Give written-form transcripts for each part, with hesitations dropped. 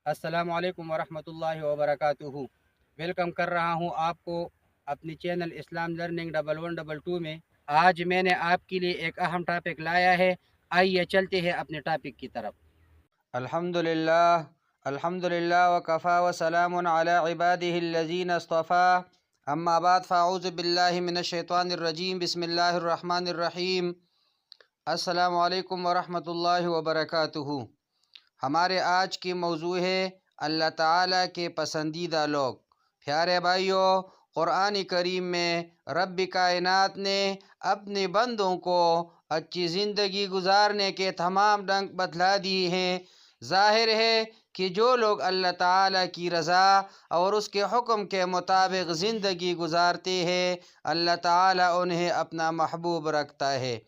السلام علیکم ورحمۃ اللہ وبرکاتہ۔ ویلکم کر رہا ہوں آپ کو اپنی چینل اسلام لرننگ 1122 میں۔ آج میں نے آپ کے لیے ایک اہم ٹاپک لایا ہے، آئیے چلتے ہیں اپنے ٹاپک کی طرف۔ الحمدللہ وکفا وسلام علی عبادہ الذین اصطفیٰ، اما بعد فاعوذ باللہ من الشیطان الرجیم، بسم اللہ الرحمن الرحیم۔ السلام علیکم ورحمۃ اللہ وبرکاتہ۔ ہمارے آج کی موضوع ہے اللہ تعالیٰ کے پسندیدہ لوگ۔ پیارے بھائیوں، قرآن کریم میں رب کائنات نے اپنے بندوں کو اچھی زندگی گزارنے کے تمام ڈنگ بتلا دیے ہیں۔ ظاہر ہے کہ جو لوگ اللہ تعالیٰ کی رضا اور اس کے حکم کے مطابق زندگی گزارتے ہیں، اللہ تعالیٰ انہیں اپنا محبوب رکھتا ہے۔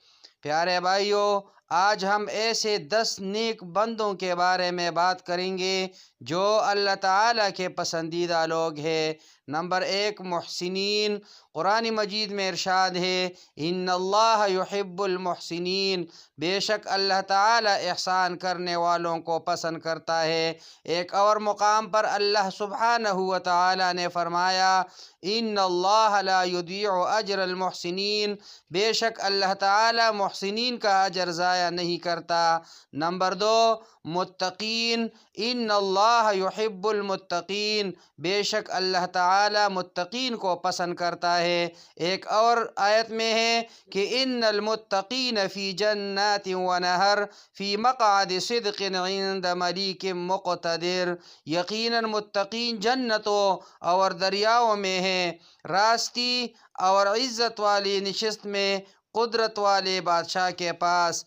پیارے بھائیوں، آج ہم ایسے 10 نیک بندوں کے بارے میں بات کریں گے جو اللہ تعالیٰ کے پسندیدہ لوگ ہیں۔ نمبر 1، محسنین۔ قرآن مجید میں ارشاد ہے، ان اللہ یحب المحسنین، بے شک اللہ تعالیٰ احسان کرنے والوں کو پسند کرتا ہے۔ ایک اور مقام پر اللہ سبحانہ و تعالیٰ نے فرمایا، ان اللہ لا یضیع اجر المحسنین، بے شک اللہ تعالیٰ محسنین کا اجر ضائع نہیں کرتا۔ نمبر 2، متقین۔ ان اللہ یحب المتقین، بے شک اللہ تعالیٰ متقین کو پسند کرتا ہے۔ ایک اور آیت میں ہے کہ ان المتقین فی جنات ونہر فی مقعد صدق عند ملیک مقتدر، یقیناً متقین جنتوں اور دریاؤں میں ہیں، راستی اور عزت والی نشست میں قدرت والے بادشاہ کے پاس۔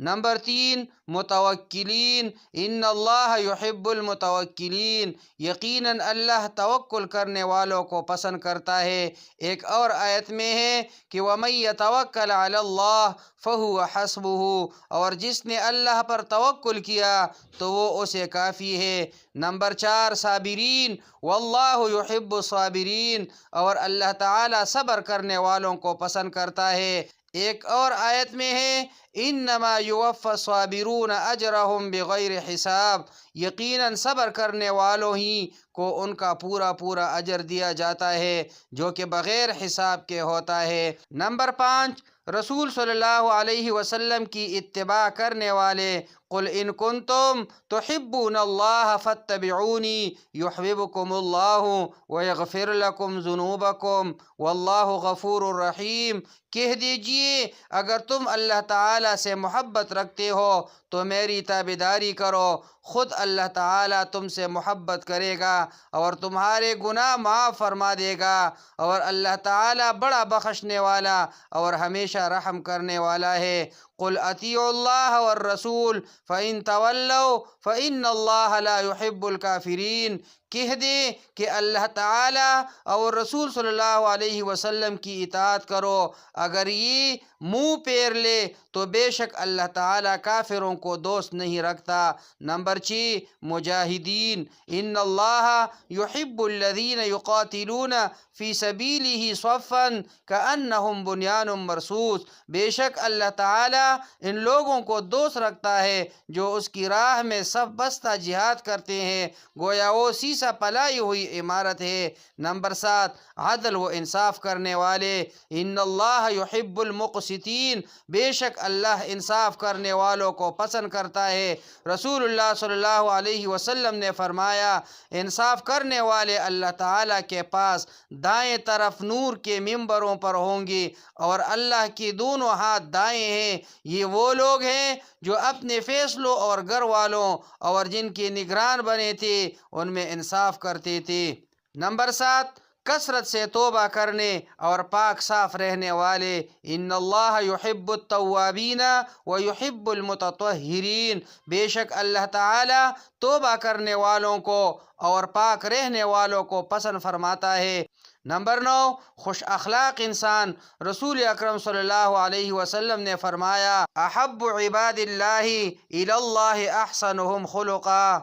نمبر 3، متوکلین۔ ان اللہ یحب المتوکلین، یقیناً اللہ توکل کرنے والوں کو پسند کرتا ہے۔ ایک اور آیت میں ہے کہ وَمَن يَتَوَكَّلْ عَلَى اللَّهِ فَهُوَ حَسْبُهُ، اور جس نے اللہ پر توکل کیا تو وہ اسے کافی ہے۔ نمبر 4، صابرین۔ واللہ یحب الصابرین، اور اللہ تعالیٰ صبر کرنے والوں کو پسند کرتا ہے۔ ایک اور آیت میں ہے، انما یوفی الصابرون اجرہم بغیر حساب، یقیناً صبر کرنے والوں ہی کو ان کا پورا پورا اجر دیا جاتا ہے جو کہ بغیر حساب کے ہوتا ہے۔ نمبر 5، رسول صلی اللہ علیہ وسلم کی اتباع کرنے والے۔ قل ان کنتم تحبون اللہ فاتبعونی یحببکم اللہ ویغفر لکم ذنوبکم واللہ غفور الرحیم، کہہ دیجئے اگر تم اللہ تعالیٰ سے محبت رکھتے ہو تو میری تابعداری کرو، خود اللہ تعالیٰ تم سے محبت کرے گا اور تمہارے گناہ معاف فرما دے گا، اور اللہ تعالیٰ بڑا بخشنے والا اور ہمیشہ رحم کرنے والا ہے۔ قل اطیعوا اللہ والرسول فإن تولوا فإن اللہ لا يحب الکافرین، کہہ دے کہ اللہ تعالیٰ اور رسول صلی اللہ علیہ وسلم کی اطاعت کرو، اگر یہ منہ پھیر لے تو بے شک اللہ تعالیٰ کافروں کو دوست نہیں رکھتا۔ نمبر 6، مجاہدین۔ ان اللہ یحب الذین یقاتلون فی سبیلہ صفا کأنہم بنیان مرصوص، بے شک اللہ تعالیٰ ان لوگوں کو دوست رکھتا ہے جو اس کی راہ میں صف بستہ جہاد کرتے ہیں، گویا وہ سیسہ پلائی ہوئی عمارت ہے۔ نمبر 7، عدل و انصاف کرنے والے۔ ان اللہ یحب المقسطین، بے شک اللہ انصاف کرنے والوں کو پسند کرتا ہے۔ رسول اللہ صلی اللہ علیہ وسلم نے فرمایا، انصاف کرنے والے اللہ تعالیٰ کے پاس دائیں طرف نور کے ممبروں پر ہوں گے، اور اللہ کے دونوں ہاتھ دائیں ہیں۔ یہ وہ لوگ ہیں جو اپنے فیصلوں اور گھر والوں اور جن کے نگران بنے تھے ان میں انصاف کرتے تھے۔ نمبر 7، کثرت سے توبہ کرنے اور پاک صاف رہنے والے۔ ان اللہ یحب التوابین ویحب المتطہرین، بے شک اللہ تعالیٰ توبہ کرنے والوں کو اور پاک رہنے والوں کو پسند فرماتا ہے۔ نمبر 9، خوش اخلاق انسان۔ رسول اکرم صلی اللہ علیہ وسلم نے فرمایا، احب عباد اللہ الی اللہ احسنہم خلقا،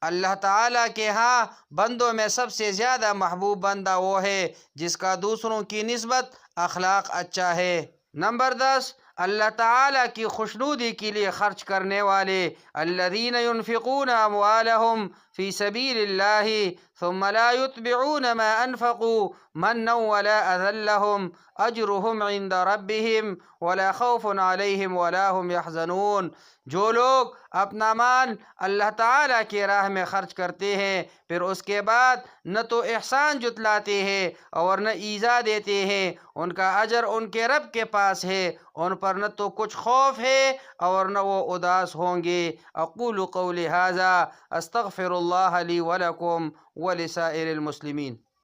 اللہ تعالیٰ کے ہاں بندوں میں سب سے زیادہ محبوب بندہ وہ ہے جس کا دوسروں کی نسبت اخلاق اچھا ہے۔ نمبر 10، اللہ تعالیٰ کی خوشنودی کے لیے خرچ کرنے والے، الذین ينفقون اموالهم فی سبیل اللہ ثم لا يتبعون ما انفقوا منا ولا اذى لهم اجرهم عند ربهم ولا خوف علیہم ولا هم يحزنون۔ جو لوگ اپنا مال اللہ تعالیٰ کی راہ میں خرچ کرتے ہیں پھر اس کے بعد نہ تو احسان جتلاتے ہیں اور نہ ایذا دیتے ہیں، ان کا اجر ان کے رب کے پاس ہے، ان پر نہ تو کچھ خوف ہے اور نہ وہ اداس ہوں گے۔ اقول قولی ھذا استغفر اللہ لی ولکم ولسائر المسلمین۔